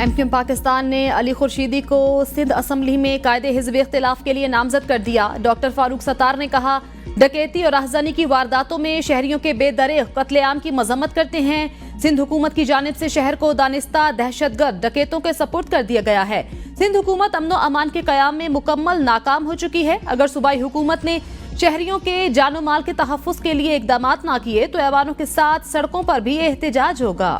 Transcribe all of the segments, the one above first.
MQM Pakistan ने अली खुर्शीदी को Sindh assembly में कायदे हिज़्ब इख्तिलाफ के लिए नामजद कर दिया। डॉक्टर फारूक सत्तार ने कहा, डकैती और राहज़नी की वारदातों में शहरियों के बेदरेग कत्लेआम की मजम्मत करते हैं। सिंध हुकूमत की जानिब से शहर को दानिस्ता दहशतगर्द डकैतों के सपुर्द कर दिया गया है। सिंध हुकूमत अमनो अमान के कयाम में मुकम्मल नाकाम हो चुकी है। अगर सूबाई हुकूमत ने शहरियों के जानो माल के तहफ़्फ़ुज़ के लिए इकदाम ना किए तो ऐवानों के साथ सड़कों पर भी एहतजाज होगा।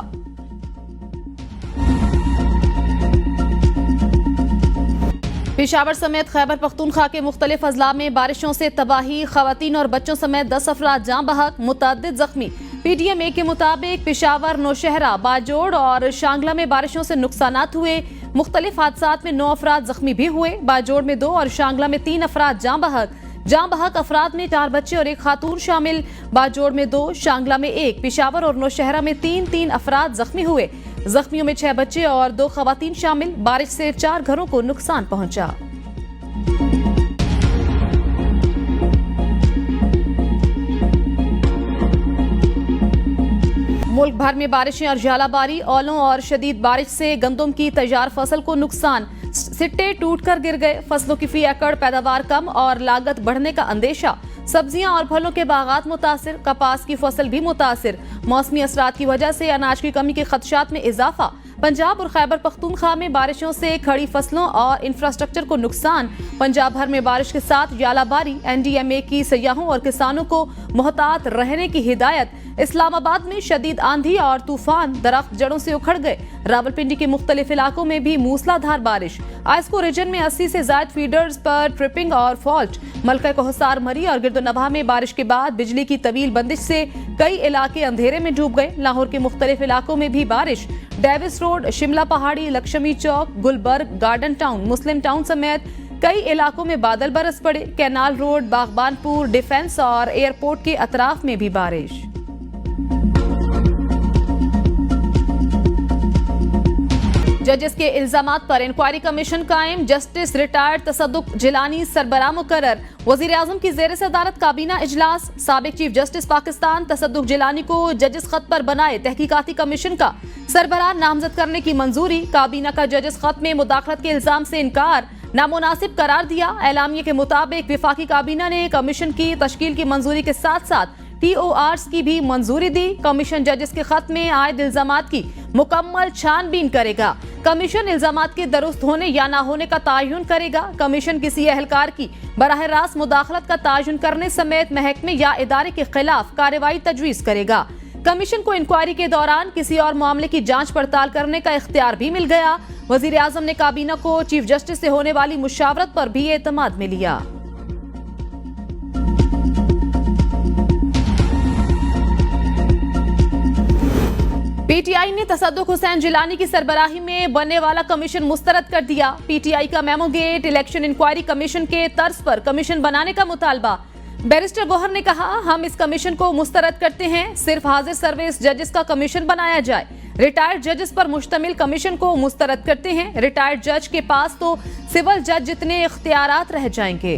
पेशावर समेत खैबर पख्तूनख्वा के मुख्तलिफ अजला में बारिशों से तबाही, खवातीन और बच्चों समेत 10 अफराद जाँ बहक, मुतअद्दिद जख्मी। PTM के मुताबिक पेशावर, नौशहरा, बाजोड़ और शांगला में बारिशों से नुकसानात हुए। मुख्तलिफ हादसात में 9 अफराद जख्मी भी हुए। बाजोड़ में 2 और शांगला में 3 अफराद जाँ बहक अफराद में 4 बच्चे और 1 खातून शामिल। बाजोड़ में 2, शांगला में 1, पेशावर और नौशहरा में 3 अफराद जख्मी हुए। जख्मियों में 6 बच्चे और 2 खवातीन शामिल। बारिश से 4 घरों को नुकसान पहुंचा। मुल्क भर में बारिशें और झालाबारी, ओलों और शदीद बारिश से गंदम की तैयार फसल को नुकसान। सिट्टे टूटकर गिर गए। फसलों की फी एकड़ पैदावार कम और लागत बढ़ने का अंदेशा। सब्जियां और फलों के बागात मुतासिर, कपास की फसल भी मुतासिर। मौसमी असरात की वजह से अनाज की कमी के खदशात में इजाफा। पंजाब और खैबर पख्तूनख्वा में बारिशों से खड़ी फसलों और इंफ्रास्ट्रक्चर को नुकसान। पंजाब भर में बारिश के साथ झालाबारी। NDMA की सयाहों और किसानों को मोहतात रहने की हिदायत। इस्लामाबाद में शदीद आंधी और तूफान, दरख्त जड़ों से उखड़ गए। रावलपिंडी के मुख्तलिफ इलाकों में भी मूसलाधार बारिश। आइस्को रीजन में 80 से ज्यादा फीडर्स पर ट्रिपिंग और फॉल्ट। मलका कोहसार, मरी और गिरदोनवाह में बारिश के बाद बिजली की तवील बंदिश से कई इलाके अंधेरे में डूब गए। लाहौर के मुख्तलिफ इलाकों में भी बारिश। डेविस रोड, शिमला पहाड़ी, लक्ष्मी चौक, गुलबर्ग, गार्डन टाउन, मुस्लिम टाउन समेत कई इलाकों में बादल बरस पड़े। कैनाल रोड, बागबानपुर, डिफेंस और एयरपोर्ट के अतराफ में भी बारिश। जजेस के इल्जामात पर इंक्वायरी कमीशन कायम। जस्टिस रिटायर्ड तसद्दुक जिलानी सरबराह मुकर्रर। वजीर आजम की जेर सदारत काबीना इजलास। साबिक चीफ जस्टिस पाकिस्तान तसद्दुक जिलानी को जजेस खत पर बनाए तहकीकाती कमीशन का सरबराह नामजद करने की मंजूरी। काबीना का जजेस खत में मुदाखलत के इल्जाम से इनकार नामुनासिब करार दिया। एलामिया के मुताबिक विफाकी काबीना ने कमीशन की तश्कील की मंजूरी के साथ साथ TORs की भी मंजूरी दी। कमीशन जजेस के खत में आयद इल्जामात की मुकम्मल छानबीन करेगा। कमीशन इल्जामात के दुरुस्त होने या ना होने का तयन करेगा। कमीशन किसी एहलकार की बराह रास्त मुदाखलत का तयन करने समेत महकमे या इदारे के खिलाफ कार्रवाई तजवीज करेगा। कमीशन को इंक्वायरी के दौरान किसी और मामले की जांच पड़ताल करने का इख्तियार भी मिल गया। वजीर आजम ने काबीना को चीफ जस्टिस से होने वाली मुशावरत पर भी एतमाद में लिया। PTI ने तसद्दुक हुसैन जिलानी की सरबराही में बनने वाला कमीशन मुस्तरद कर दिया। PTI का memo gate election inquiry commission के तर्ज पर कमीशन बनाने का मुतालबा। बैरिस्टर गौहर ने कहा, हम इस कमीशन को मुस्तरद करते हैं, सिर्फ हाजिर सर्विस जजेस का कमीशन बनाया जाए। रिटायर्ड जजेस पर मुश्तमिल कमीशन को मुस्तरद करते हैं। रिटायर्ड जज के पास तो सिविल जज जितने इख्तियारात रह जाएंगे।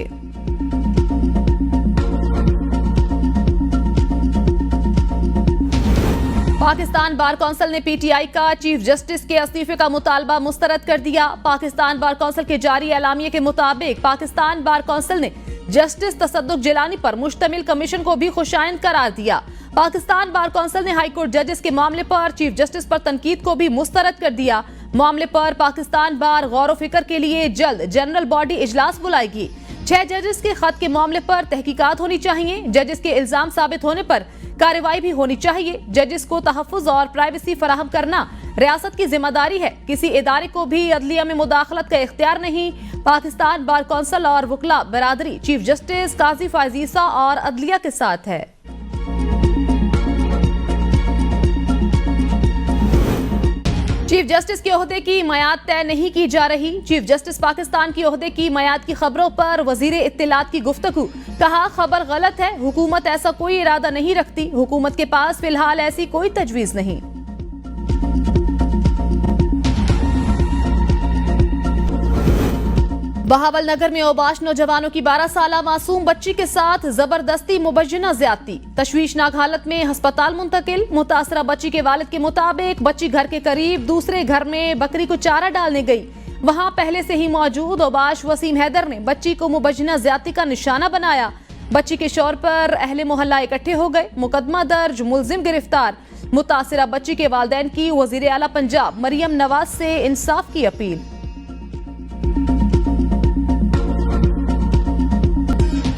पाकिस्तान बार कौंसिल ने PTI का चीफ जस्टिस के इस्तीफे का मुतालबा मुस्तरद कर दिया। पाकिस्तान बार कौंसिल के जारी एलामिये के मुताबिक पाकिस्तान बार कौंसिल ने जस्टिस तसद्दुक जिलानी पर मुश्तमिल कमीशन को भी खुशाइंद करार दिया। पाकिस्तान बार कौंसिल ने हाईकोर्ट जजेस के मामले पर चीफ जस्टिस पर तनकीद को भी मुस्तरद कर दिया। मामले पर पाकिस्तान बार गौर फिक्र के लिए जल्द जनरल बॉडी इजलास बुलाएगी। 6 जजेस के खत के मामले पर तहकीकात होनी चाहिए। जजेस के इल्जाम साबित होने पर कार्रवाई भी होनी चाहिए। जजेस को तहफ़्फ़ुज़ और प्राइवेसी फराहम करना रियासत की जिम्मेदारी है। किसी इदारे को भी अदलिया में मुदाखलत का इख्तियार नहीं। पाकिस्तान बार कौंसिल और वकला बरादरी चीफ जस्टिस काजी फायजीसा और अदलिया के साथ है। चीफ जस्टिस के ओहदे की मयाद तय नहीं की जा रही। चीफ जस्टिस पाकिस्तान की ओहदे की मयाद की खबरों पर वजीर इत्तिलात की गुफ्तगू। कहा, खबर गलत है, हुकूमत ऐसा कोई इरादा नहीं रखती। हुकूमत के पास फिलहाल ऐसी कोई तजवीज नहीं। बहावल नगर में औबाश नौजवानों की 12 साला मासूम बच्ची के साथ जबरदस्ती मुबज्जिना ज्यादती, तशवीशनाक हालत में अस्पताल मुंतकिल। मुतासरा बच्ची के वालिद के मुताबिक बच्ची घर के करीब दूसरे घर में बकरी को चारा डालने गई। वहां पहले से ही मौजूद औबाश वसीम हैदर ने बच्ची को मुबज्जिना ज्यादती का निशाना बनाया। बच्ची के शौर पर अहले मोहल्ला इकट्ठे हो गए। मुकदमा दर्ज, मुलजिम गिरफ्तार। मुतासरा बच्ची के वालिदैन की वजीर आला पंजाब मरियम नवाज से इंसाफ की अपील।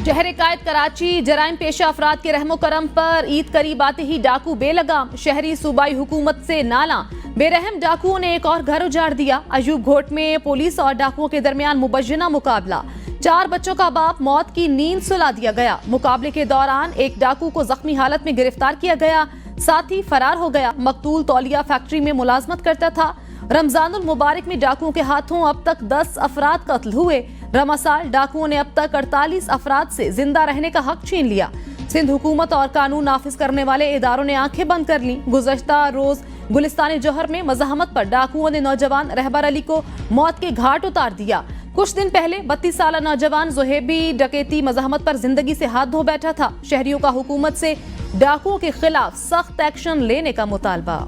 शहर कायद कराची जराइम पेशा अफराद के रहमो करम पर ईद करीब आते ही डाकू बेलगाम। शहरी सूबाई हुकूमत से नाला। बेरहम डाकुओं ने एक और घर उजाड़ दिया। अयूब घोट में पुलिस और डाकुओं के दरमियान मुबज्जिना मुकाबला। 4 बच्चों का बाप मौत की नींद सुला दिया गया। मुकाबले के दौरान एक डाकू को जख्मी हालत में गिरफ्तार किया गया, साथ ही फरार हो गया। मकतूल तौलिया फैक्ट्री में मुलाजमत करता था। रमजानुल मुबारक में डाकुओं के हाथों अब तक 10 अफराद कत्ल हुए। रमासाल डाकुओं ने अब तक 48 अफराद से जिंदा रहने का हक छीन लिया। सिंध हुकूमत और कानून नाफिज करने वाले इदारों ने आंखें बंद कर ली। गुज़श्ता रोज गुलिस्तान जौहर में मज़ाहमत पर डाकुओं ने नौजवान रहबर अली को मौत के घाट उतार दिया। कुछ दिन पहले 32 साला नौजवान ज़ुहैबी डकैती मज़ाहमत पर जिंदगी से हाथ धो बैठा था। शहरियों का हुकूमत से डाकुओं के खिलाफ सख्त एक्शन लेने का मुतालबा।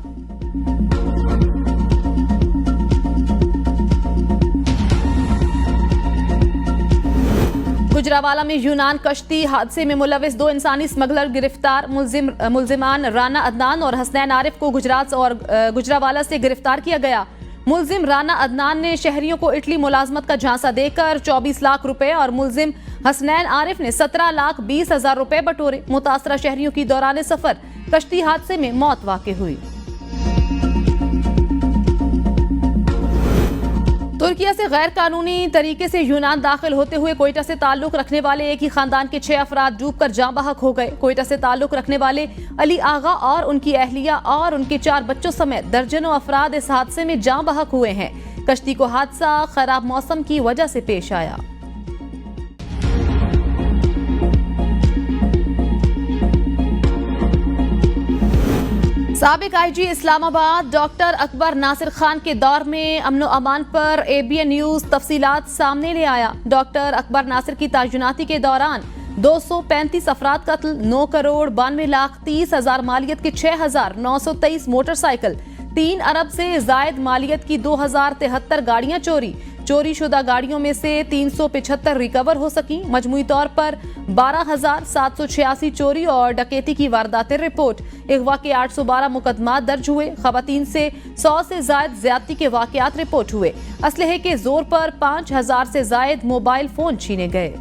गुजरावाला में यूनान कश्ती हादसे में मुलविस 2 इंसानी स्मगलर गिरफ्तार। मुलजिमान राना अदनान और हसनैन आरिफ को गुजरात और गुजरावाला से गिरफ्तार किया गया। मुलजिम राना अदनान ने शहरियों को इटली मुलाजमत का झांसा देकर 24 लाख रुपए और मुलजिम हसनैन आरिफ ने 17,20,000 रुपए बटोरे। मुतासरा शहरियों की दौरान सफर कश्ती हादसे में मौत वाक़ई हुई। तुर्किया से गैर कानूनी तरीके से यूनान दाखिल होते हुए कोयटा से ताल्लुक रखने वाले एक ही खानदान के 6 अफराद डूबकर जाँ बहक हो गए। कोयटा से ताल्लुक रखने वाले अली आगा और उनकी अहलिया और उनके 4 बच्चों समेत दर्जनों अफराद इस हादसे में जाँ बहक हुए हैं। कश्ती को हादसा खराब मौसम की वजह से पेश आया। साबिक आईजी इस्लामाबाद डॉक्टर अकबर नासिर खान के दौर में अमनो अमान पर एबीएन न्यूज तफसीलात सामने ले आया। डॉक्टर अकबर नासिर की तायुनाती के दौरान 235 अफराद कत्ल, 9 करोड़ 92 लाख 30 हजार मालियत के 6,923 मोटरसाइकिल, 3 अरब से जायद मालियत की 2,073 गाड़ियां चोरी। चोरी शुदा गाड़ियों में से 375 रिकवर हो सकी। मजमूई तौर पर 12,786 चोरी और डकैती की वारदातें रिपोर्ट। अगवा के 812 मुकदमा दर्ज हुए। खवातीन से 100 से जायद ज्यादती के वाकयात रिपोर्ट हुए। असलहे के जोर पर 5,000 से जायद मोबाइल फोन छीने गए।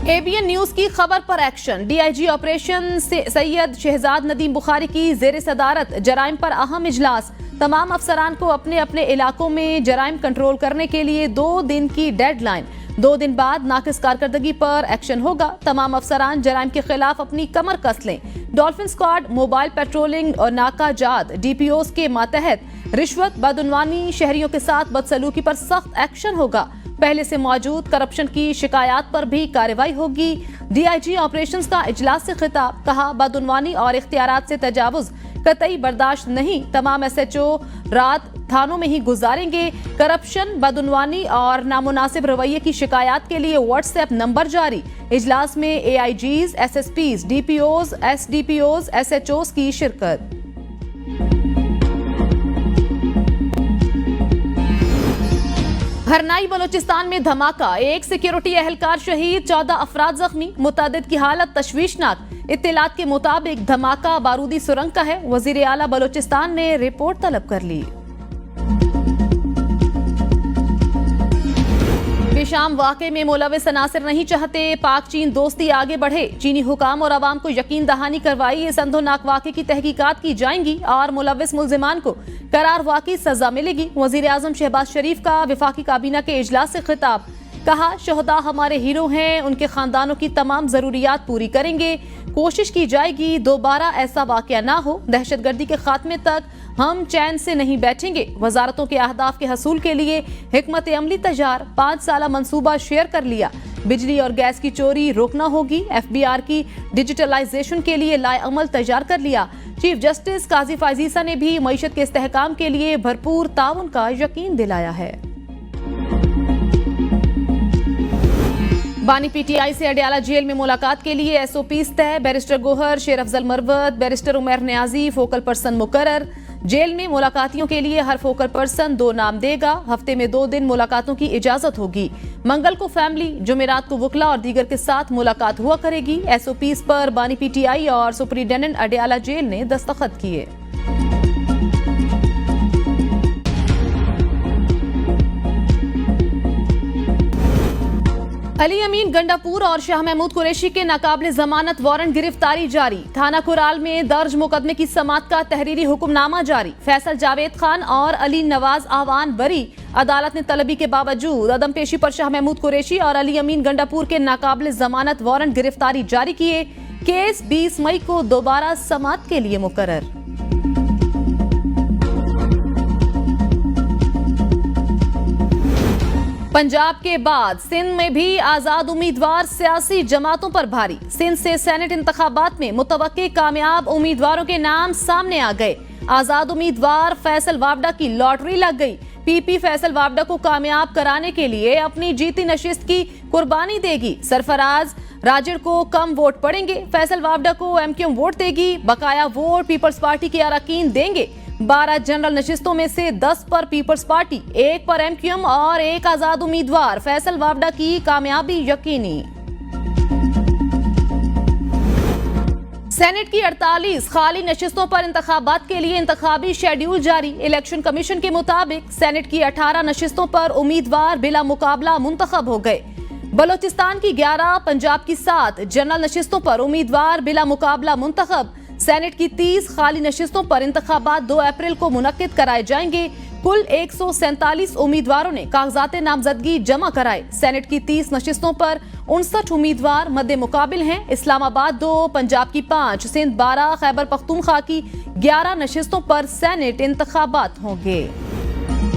एबीएन न्यूज की खबर पर action. DIG operation Syed Shahzad Nadeem Bukhari की जेर सदारत जराइम पर अहम इजलास। तमाम अफसरान को अपने अपने इलाकों में जराइम कंट्रोल करने के लिए 2 दिन की डेडलाइन। 2 दिन बाद नाकिस कारकर्दगी पर एक्शन होगा। तमाम अफसरान जराइम के खिलाफ अपनी कमर कस लें। डॉल्फिन स्क्वाड, मोबाइल पेट्रोलिंग और नाका जाद डीपीओस के मातहत रिश्वत, बदउनवानी, शहरियों के साथ बदसलूकी पर सख्त एक्शन होगा। पहले से मौजूद करप्शन की शिकायत पर भी कार्रवाई होगी। डीआईजी ऑपरेशंस का इजलास से खिताब। कहा, बदउनवानी और इख्तियारात से तजावुज कतई बर्दाश्त नहीं। तमाम एसएचओ रात थानों में ही गुजारेंगे। करप्शन, बदउनवानी और नामुनासिब रवैये की शिकायत के लिए व्हाट्सएप नंबर जारी। इजलास में एआईजीज, एसएसपीज, डीपीओज, एसडीपीओज, एसएचओज की शिरकत। हरनाई बलोचिस्तान में धमाका, एक सिक्योरिटी एहलकार शहीद, 14 अफराद जख्मी, मुतअद्दिद की हालत तशवीशनाक। इत्तलात के मुताबिक धमाका बारूदी सुरंग का है। वजीर आला बलोचिस्तान ने रिपोर्ट तलब कर ली। बेशाम वाक़े में मुलविस अनासिर नहीं चाहते पाक चीन दोस्ती आगे बढ़े। चीनी हुकाम और अवाम को यकीन दहानी करवाई। इस अंधोनाक वाक़े की तहकीकात की जाएंगी और मुलविस मुल्जिमान को करार वाक़ई सजा मिलेगी। वज़ीर आज़म शहबाज शरीफ का वफाकी काबीना के इजलास से खिताब। कहा, शहदा हमारे हीरो हैं, उनके खानदानों की तमाम जरूरियात पूरी करेंगे। कोशिश की जाएगी दोबारा ऐसा वाक़या ना हो। दहशतगर्दी के खात्मे तक हम चैन से नहीं बैठेंगे। वजारतों के अहदाफ के हसूल के लिए हिकमत अमली तैयार। 5 साला मंसूबा शेयर कर लिया। बिजली और गैस की चोरी रोकना होगी। एफबीआर की डिजिटलाइजेशन के लिए लाए अमल तैयार कर लिया। चीफ जस्टिस काजी फायजीसा ने भी मईशत के इस्तेहकाम के लिए भरपूर ताउन का यकीन दिलाया है। बानी पीटीआई से अडयाला जेल में मुलाकात के लिए एसओपीज तय। Barrister Gohar, Sher Afzal Marwat, barrister Umar Niazi focal person मुकर्रर। जेल में मुलाकातियों के लिए हर फोकल पर्सन 2 नाम देगा। हफ्ते में 2 दिन मुलाकातों की इजाजत होगी। मंगल को फैमिली, जुमेरात को वकला और दीगर के साथ मुलाकात हुआ करेगी। एसओपीज पर बानी पीटीआई और सुपरिटेंडेंट अडयाला जेल ने दस्तखत किए। अली अमीन गंडापुर और शाह महमूद कुरैशी के नाकाबिले जमानत वारंट गिरफ्तारी जारी। थाना कुराल में दर्ज मुकदमे की समाअत का तहरीरी हुक्मनामा जारी। फैसल जावेद खान और अली नवाज आवान बरी। अदालत ने तलबी के बावजूद अदम पेशी पर शाह महमूद कुरैशी और अली अमीन गंडापुर के नाकाबिले जमानत वारंट गिरफ्तारी जारी किए। केस 20 मई को दोबारा समाअत के लिए मुकर्रर। पंजाब के बाद सिंध में भी आजाद उम्मीदवार सियासी जमातों पर भारी। सिंध से सेनेट इंतखाबात में मुतवक्के कामयाब उम्मीदवारों के नाम सामने आ गए। आजाद उम्मीदवार फैसल वावडा की लॉटरी लग गई। पीपी फैसल वावडा को कामयाब कराने के लिए अपनी जीती नशिस्त की कुर्बानी देगी। सरफराज राजड़ को कम वोट पड़ेंगे। फैसल वावडा को एमक्यूएम वोट देगी। बकाया वोट पीपल्स पार्टी के अरकान देंगे। 12 जनरल नशिस्तों में से 10 पर पीपल्स पार्टी, 1 पर एमक्यूएम और 1 आजाद उम्मीदवार फैसल वावडा की कामयाबी यकीनी। सेनेट की 48 खाली नशिस्तों पर इंतखाबात के लिए इंतखाबी शेड्यूल जारी। इलेक्शन कमीशन के मुताबिक सेनेट की 18 नशिस्तों पर उम्मीदवार बिला मुकाबला मुंतखब हो गए। बलोचिस्तान की 11, पंजाब की 7 जनरल नशिस्तों पर उम्मीदवार बिला मुकाबला मुंतखब। सेनेट की 30 खाली नशिस्तों पर इंतखाबात 2 अप्रैल को मुनक्किद कराए जाएंगे। कुल 147 उम्मीदवारों ने कागजात नामजदगी जमा कराए। सेनेट की 30 नशिस्तों पर 59 उम्मीदवार मद्दे मुकाबिल हैं। इस्लामाबाद 2, पंजाब की 5, सिंध 12, खैबर पख्तूनख्वा की 11 नशिस्तों पर सेनेट इंतखाबात होंगे।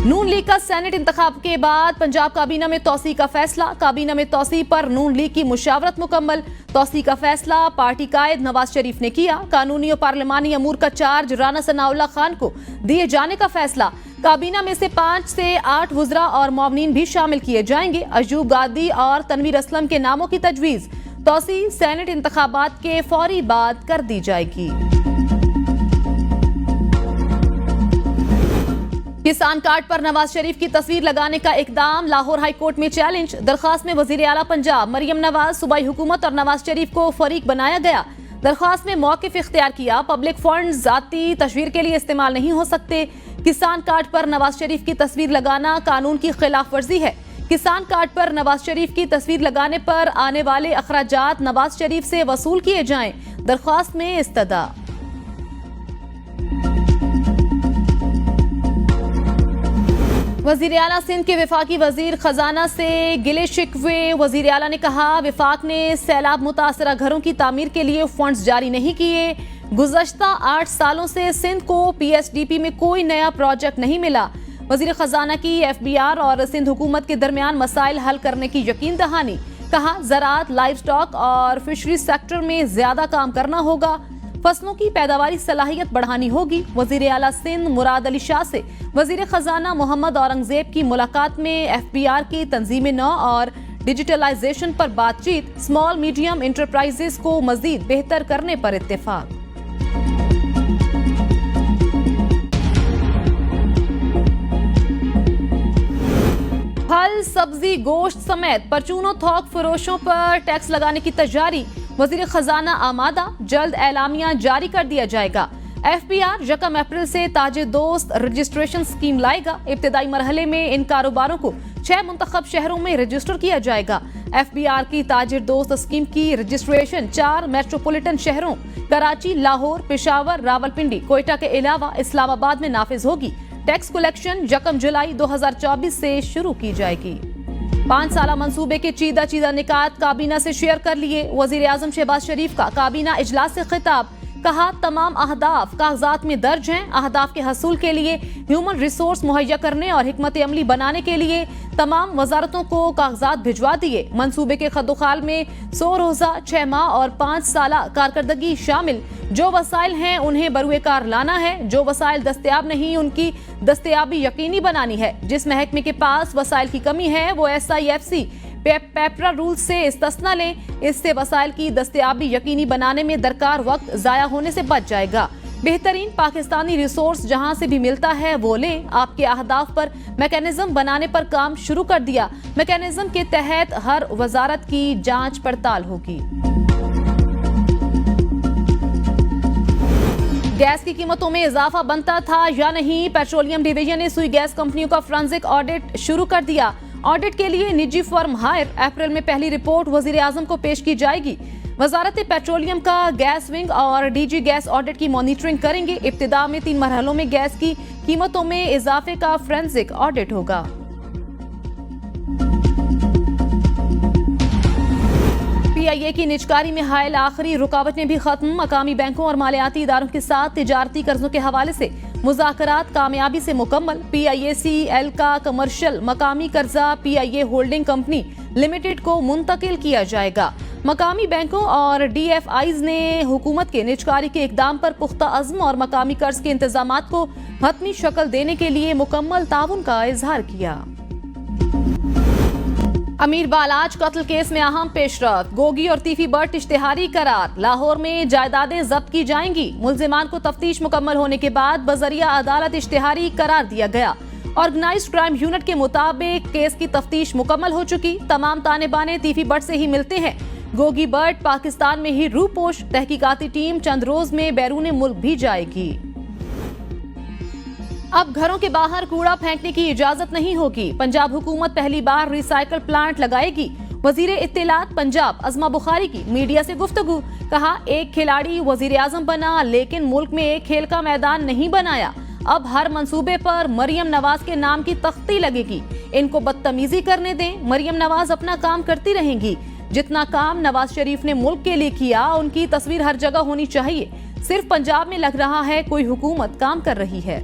नून लीग का सेनेट इंतखाब के बाद पंजाब काबीना में तौसी का फैसला। काबीना में तौसी पर नून लीग की मुशावरत मुकम्मल। तौसी का फैसला पार्टी कायद नवाज शरीफ ने किया। कानूनी और पार्लिमानी अमूर का चार्ज राना सनाउल्लाह खान को दिए जाने का फैसला। काबीना में से 5 से 8 वुज़रा और मुआवनीन भी शामिल किए जाएंगे। अयूब गादी और तनवीर असलम के नामों की तजवीज़। तौसी सेनेट इंतखाबात के फौरी बाद कर दी जाएगी। किसान कार्ड पर नवाज शरीफ की तस्वीर लगाने का इकदाम। लाहौर हाई कोर्ट में चैलेंज। दरखास्त में वजीर आला पंजाब मरियम नवाज, सूबाई हुकूमत और नवाज शरीफ को फरीक बनाया गया। दरखास्त में मौक़िफ़ इख्तियार किया। पब्लिक फंड जाती तशवीर के लिए इस्तेमाल नहीं हो सकते। किसान कार्ड पर नवाज शरीफ की तस्वीर लगाना कानून की खिलाफ वर्जी है। किसान कार्ड पर नवाज शरीफ की तस्वीर लगाने पर आने वाले अखराजात नवाज शरीफ से वसूल किए जाएं। दरखास्त में इस्तदा। वजीर आला सिंध के वफाकी वजीर खजाना से गिले शिकवे। वजीर आला ने कहा वफाक ने सैलाब मुतासरा घरों की तामीर के लिए फंड्स जारी नहीं किए। गुज़श्ता 8 सालों से सिंध को पीएसडीपी में कोई नया प्रोजेक्ट नहीं मिला। वजीर खजाना की एफबीआर और सिंध हुकूमत के दरमियान मसाइल हल करने की यकीन दहानी। कहा ज़राअत, लाइव स्टॉक और फिशरी सेक्टर में ज्यादा काम करना होगा। फसलों की पैदावारी सलाहियत बढ़ानी होगी। वजीर आला सिंध मुराद अली शाह से वजीर खजाना मोहम्मद औरंगजेब की मुलाकात में एफबीआर की तंजीम नौ और डिजिटलाइजेशन पर बातचीत। स्मॉल मीडियम इंटरप्राइजेस को मजीद बेहतर करने पर इत्तेफाक। फल, सब्जी, गोश्त समेत परचूनों थोक फरोशों पर टैक्स लगाने की तैयारी। वजीर खजाना आमादा, जल्द एलामिया जारी कर दिया जाएगा। एफबीआर 1 अप्रैल से ताजे दोस्त रजिस्ट्रेशन स्कीम लाएगा। इब्तिदाई मरहले में इन कारोबारों को 6 मुंतखब शहरों में रजिस्टर किया जाएगा। एफबीआर की ताजिर दोस्त स्कीम की रजिस्ट्रेशन 4 मेट्रोपॉलिटन शहरों कराची, लाहौर, पेशावर, रावलपिंडी, कोयटा के अलावा इस्लामाबाद में नाफिज होगी। टैक्स कलेक्शन 1 जुलाई 2024 से शुरू की जाएगी। 5 साला मंसूबे के चीदा निकात काबीना से शेयर कर लिए। वजीर आजम शहबाज शरीफ का काबीना इजलास से खिताब। कहा तमाम अहदाफ कागजात में दर्ज हैं। अहदाफ के हसूल के लिए ह्यूमन रिसोर्स मुहैया करने और हिकमत अमली बनाने के लिए तमाम वजारतों को कागजात भिजवा दिए। मंसूबे के खदोखाल में 100 रोजा, 6 माह और 5 साला कारकर्दगी शामिल। जो वसाइल हैं उन्हें बरुए कार लाना है, जो वसाइल दस्तयाब नहीं उनकी दस्तयाबी यकीनी बनानी है। जिस महकमे के पास वसाइल की कमी है वो SIFC पेपरा रूल से इस्तिस्ना लें। इससे वसाइल की दस्तयाबी यकीनी बनाने में दरकार वक्त जाया होने से बच जाएगा। बेहतरीन पाकिस्तानी रिसोर्स जहां से भी मिलता है वो लें। आपके अहदाफ पर मैकेनिज्म बनाने पर काम शुरू कर दिया। मैकेनिज्म के तहत हर वजारत की जांच पड़ताल होगी। गैस की कीमतों में इजाफा बनता था या नहीं, पेट्रोलियम डिवीजन ने सुई गैस कंपनियों का फोरेंसिक ऑडिट शुरू कर दिया। ऑडिट के लिए निजी फर्म हायर। अप्रैल में पहली रिपोर्ट वजीर आजम को पेश की जाएगी। वजारत पेट्रोलियम का गैस विंग और DG गैस ऑडिट की मॉनिटरिंग करेंगे। इब्तिदा में 3 मरहलों में गैस की कीमतों में इजाफे का फोरेंसिक ऑडिट होगा। PIA की निजकारी में हायल आखिरी रुकावटें भी खत्म। मकामी बैंकों और मालियाती इदारों के साथ तिजारती कर्जों के हवाले से मुज़ाकरात कामयाबी से मुकम्मल। PIACL का कमर्शियल मकामी कर्जा PIA होल्डिंग कंपनी लिमिटेड को मुंतकिल किया जाएगा। मकामी बैंकों और DFIs ने हुकूमत के निजकारी के इकदाम पर पुख्ता अज़्म और मकामी कर्ज के इंतजामात को हतमी शक्ल देने के लिए मुकम्मल ताउन का इजहार किया। अमीर बालाज कत्ल केस में अहम पेशरफ। गोगी और तीफी बट इश्तिहारी करार। लाहौर में जायदादें जब्त की जाएंगी। मुल्जिमान को तफ्तीश मुकम्मल होने के बाद बजरिया अदालत इश्तिहारी करार दिया गया। ऑर्गेनाइज्ड क्राइम यूनिट के मुताबिक केस की तफ्तीश मुकम्मल हो चुकी। तमाम ताने बाने तीफी बट से ही मिलते हैं। गोगी बट पाकिस्तान में ही रूपोश। तहकीकाती टीम चंद रोज में बैरून मुल्क भी जाएगी। अब घरों के बाहर कूड़ा फेंकने की इजाजत नहीं होगी। पंजाब हुकूमत पहली बार रिसाइकल प्लांट लगाएगी। वजीर इत्तलात पंजाब अज़मा बुखारी की मीडिया से गुफ्तगू। कहा एक खिलाड़ी वजीर आजम बना लेकिन मुल्क में एक खेल का मैदान नहीं बनाया। अब हर मंसूबे पर मरियम नवाज के नाम की तख्ती लगेगी। इनको बदतमीजी करने दें। मरियम नवाज अपना काम करती रहेंगी। जितना काम नवाज शरीफ ने मुल्क के लिए किया उनकी तस्वीर हर जगह होनी चाहिए। सिर्फ पंजाब में लग रहा है कोई हुकूमत काम कर रही है।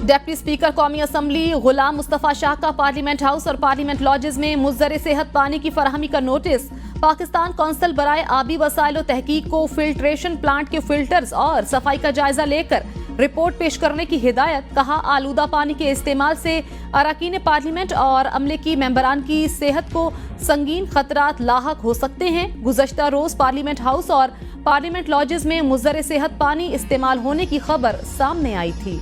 डिप्टी स्पीकर कौमी असम्बली गुलाम मुस्तफा शाह का पार्लियामेंट हाउस और पार्लियामेंट लॉजेस में मुज़र सेहत पानी की फराहमी का नोटिस। पाकिस्तान कौंसिल बराए आबी वसाइल और तहकीक को फिल्ट्रेशन प्लांट के फिल्टर्स और सफाई का जायजा लेकर रिपोर्ट पेश करने की हिदायत। कहा आलूदा पानी के इस्तेमाल से अरकान पार्लियामेंट और अमले की मेंबरान की सेहत को संगीन खतरात लाहक हो सकते हैं। गुज़श्ता रोज पार्लियामेंट हाउस और पार्लियामेंट लॉजेस में मुज़र सेहत पानी इस्तेमाल होने की खबर सामने आई थी।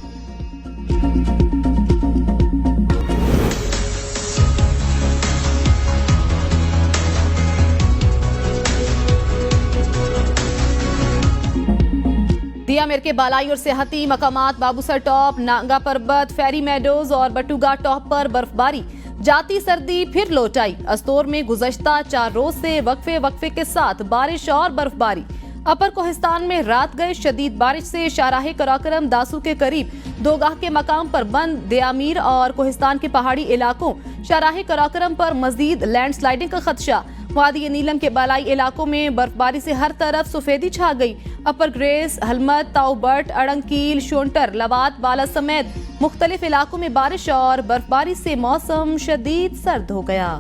दिया मिर के बालाई और सेहती मकामात बाबूसर टॉप, नांगा पर्बत, फेरी मेडोज और बटुगा टॉप पर बर्फबारी। जाती सर्दी फिर लौट आई। अस्तोर में गुज़श्ता 4 रोज से वक्फे के साथ बारिश और बर्फबारी। अपर कोहिस्तान में रात गए शदीद बारिश से शाहराह कराकरम दासू के करीब 2 गाह के मकाम पर बंद। दियामीर और कोहिस्तान के पहाड़ी इलाकों शाहराह कराकरम पर मजीद लैंडस्लाइडिंग का खदशा। वादी नीलम के बालाई इलाकों में बर्फबारी से हर तरफ सफेदी छा गई। अपर ग्रेस, हलमत, ताउबट, अड़ंकील, शोंटर, लवात, बाला समेत मुख्तलिफ इलाकों में बारिश और बर्फबारी से मौसम शदीद सर्द हो गया।